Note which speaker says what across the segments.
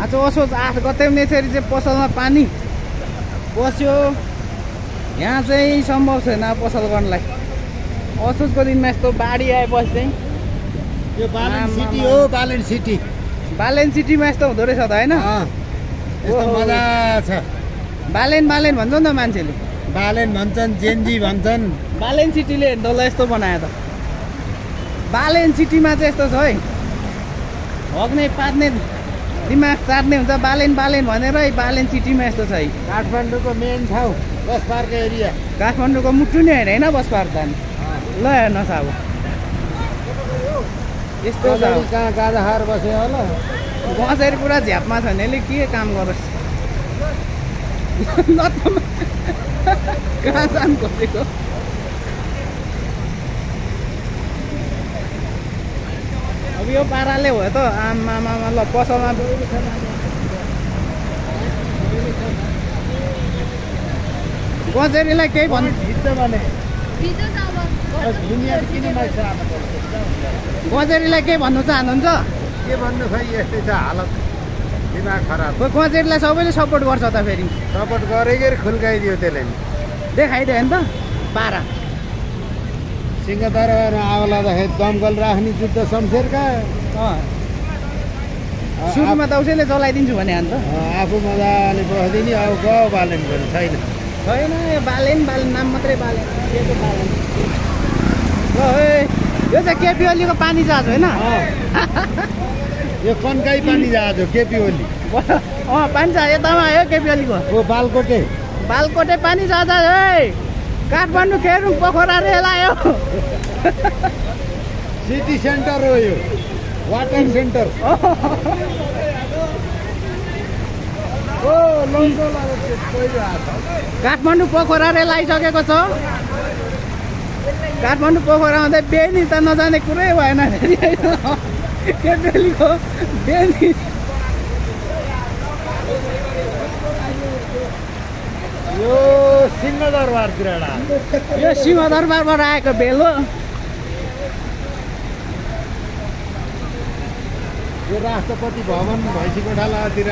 Speaker 1: आज असोज 8 गते यसरी चाहिँ पसलमा पानी पस्यो। यहाँ चाहिँ सम्भव छैन पसल गर्नलाई। असोजको दिनमा यस्तो बाढी आएपछि चाहिँ
Speaker 2: यो बालेन सिटी हो, बालेन सिटी।
Speaker 1: बालेन सिटीमा यस्तो हुँदो रहेछ त होइन?
Speaker 2: यस्तो मजा छ।
Speaker 1: बालेन बालेन भन्छ नि त मान्छेले।
Speaker 2: बालेन भन्छन्, जेन्जी भन्छन्।
Speaker 1: बालेन सिटीले डल्लै यस्तो बनायो त। बालेन सिटीमा चाहिँ यस्तो छ है, हग्ने पार्ने दिमाग चाट्ने हुन्छ। बालेन बालेन भनेर बालेन सिटीमा यस्तो छ है।
Speaker 2: काठमाडौँको मेन ठाउँ बस पार्क एरिया।
Speaker 1: काठमाडौँको मुटु नै होइन बस पार्क त। ल हेर्नुहोस् अब यस्तो छ।
Speaker 2: कहाँ गाजा खाएर बस्यो होला।
Speaker 1: गजरी पुरा झ्यापमा छ नि, यसले के काम गरोस्। कहाँ जानु खोजेको? अब यो पाराले हो त आमामा। ल पसलमा गजरीलाई केही भन्नु गजरीलाई केही भन्नु चाहनुहुन्छ?
Speaker 2: के भन्नु खै, यस्तै छ हालत, दिमाग खराब।
Speaker 1: गजरीलाई सबैले सपोर्ट गर्छ त फेरि।
Speaker 2: सपोर्ट गरेकै खुल्काइदियो त्यसले।
Speaker 1: देखाइदियो नि त पारा।
Speaker 2: सिंहदरबारमा आगो लाग्दाखेरि दमकल राख्ने जुद्ध शमशेरका।
Speaker 1: सुरुमा त उसैले जलाइदिन्छु भने अन्त
Speaker 2: आफू मजाले बस्दिने। अब गयो बालेन छैन
Speaker 1: छैन। यो बालेन बालेन नाम मात्रै बालेन। बालेन यो चाहिँ केपी ओलीको पानी जहाज होइन?
Speaker 2: यो कन्काई पानी जहाज हो केपी ओली।
Speaker 1: पानी जहाज यतामा आयो केपी ओलीको।
Speaker 2: बालकोटे
Speaker 1: बालकोटे पानी जहाज है। काठमाडौँ खेरुङ पोखरा रेल आयो।
Speaker 2: सिटी सेन्टर हो यो, water centre.
Speaker 1: Kathmandu Pokhara rail आइसकेको छ। काठमाडौँ पोखरा आउँदै बेनी त नजाने कुरै भएन फेरि। केपेलीको बेनी।
Speaker 2: यो सिंहदरबारतिर
Speaker 1: यो सिंहदरबारबाट आएको बेल हो।
Speaker 2: यो राष्ट्रपति भवन भैँसी गोठालातिर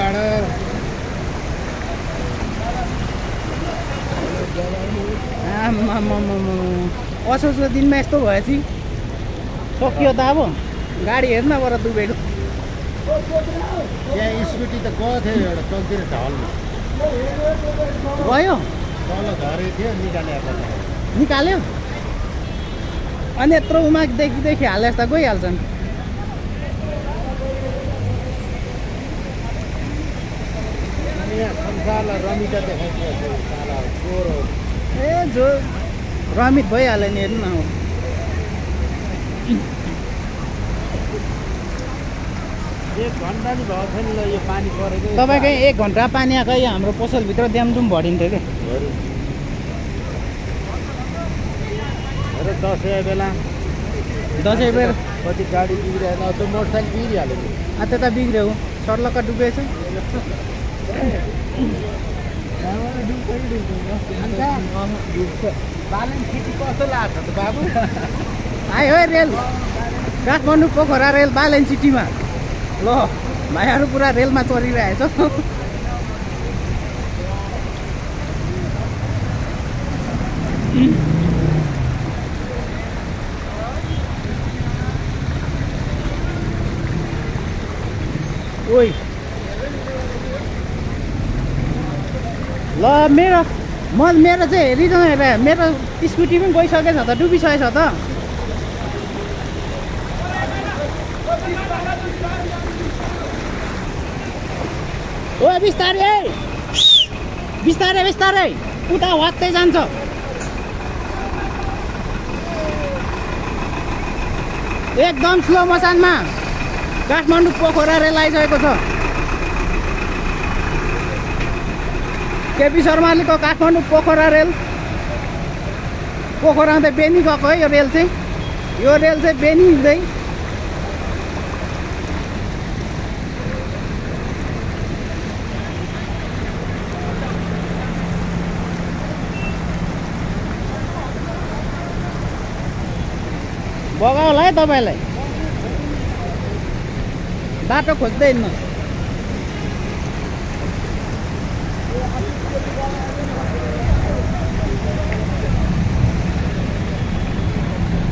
Speaker 1: असोजको दिनमा यस्तो भएपछि सकियो त। अब गाडी हेर्न बर डुबेको।
Speaker 2: यहाँ स्कुटी त गएको थियो एउटा चौकतिर ढल्नु
Speaker 1: गयो।
Speaker 2: तल झरे थियो,
Speaker 1: निकाल्यो। अनि यत्रो उमादेखि हाले जस्ता गइहाल्छन्।
Speaker 2: रमिता देखाइदियो।
Speaker 1: ए जो रमित भइहाल्यो नि, हेर्नु न।
Speaker 2: एक घन्टा नि भएको छैन ल यो पानी परेको।
Speaker 1: तपाईँकै 1 घन्टा पानी आएको हाम्रो पसलभित्र ड्यामडुम भरिन्थ्यो क्या।
Speaker 2: दसैँ बेला कति गाडी बिग्रिएन, त्यो मोटरसाइकल बिग्रिहाल्यो।
Speaker 1: त्यता बिग्रियो, सर्लक्क डुबेछ।
Speaker 2: बालेन सिटी कस्तो लाग्छ त बाबु?
Speaker 1: आयो है रेल। काठमाडौँ पोखरा रेल बालेन सिटीमा। ल भाइहरू पुरा रेलमा चढिरहेछ। ओइ ल मेरो चाहिँ हेरिदिनु हेर। मेरो स्कुटी पनि गइसकेछ त, डुबिसकेछ त। ओ बिस्तारै है, बिस्तारै बिस्तारै, उता वात्तै जान्छ। एकदम स्लो मोसनमा काठमाडौँ पोखरा रेल आइसकेको छ। केपी शर्मालेको काठमाडौँ पोखरा रेल। पोखरा आउँदै बेनी गएको है यो रेल चाहिँ। यो रेल चाहिँ बेनी हुँदै बगाउ होला है तपाईँलाई। बाटो खोज्दै हिँड्नुहोस्।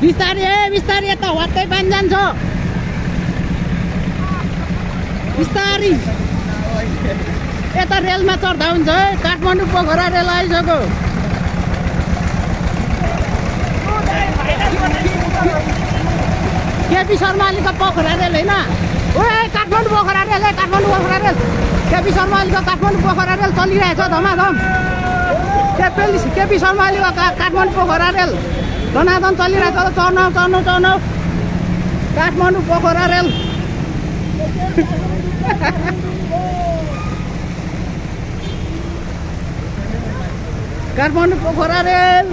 Speaker 1: बिस्तारै बिस्तारै यता वात्तै पानी जान्छ बिस्तारै यता रेलमा चढ्दा हुन्छ है काठमाडौँ पोखरा रेल आइसक्यो केपी शर्मा ओलीको पोखरा रेल होइन ओए काठमाडौँ पोखरा रेल है काठमाडौँ पोखरा रेल केपी शर्मा ओलीको काठमाडौँ पोखरा रेल चलिरहेछ धमाधम केपी शर्मा ओलीको काठमाडौँ पोखरा रेल धनाधन चलिरहेछ चढ्नु चढ्नु चढ्नु काठमाडौँ पोखरा रेल काठमाडौँ पोखरा रेल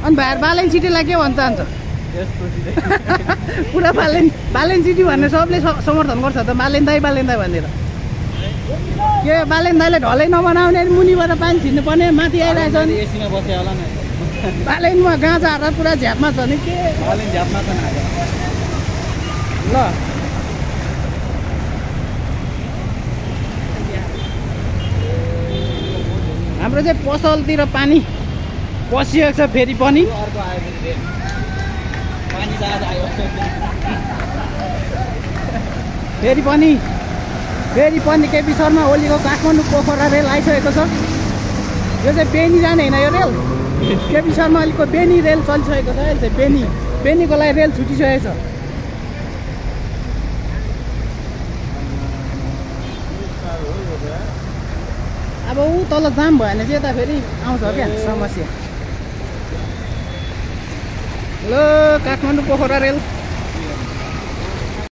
Speaker 1: अनि भाइ बालेन सिटीलाई के भन्न चाहन्छ पुरा बालेन सिटी भन्ने सबले समर्थन गर्छ त बालेन दाई भनेर के बालेन दाईले ढलै नबनाउने मुनिबाट पानी छिर्नु पर्ने माथि आइरहेछ नि एसीमा बसे होला नि बालेनमा गाँजा हालेर पुरा झ्यापमा छ नि के बालेन झ्यापमा छ ल हाम्रो चाहिँ पसलतिर पानी पसिएको छ फेरि पनि फेरि पनि केपी शर्मा ओलीको काठमाडौँ पोखरा रेल आइसकेको छ यो चाहिँ बेनी जाने होइन यो रेल केपी शर्मा ओलीको बेनी रेल चलिसकेको छ अहिले चाहिँ बेनीको लागि रेल छुटिसकेको छ अब ऊ तल जाम भयो भने चाहिँ यता फेरि आउँछ क्या समस्या ल काठमाडौँ पोखरा रेल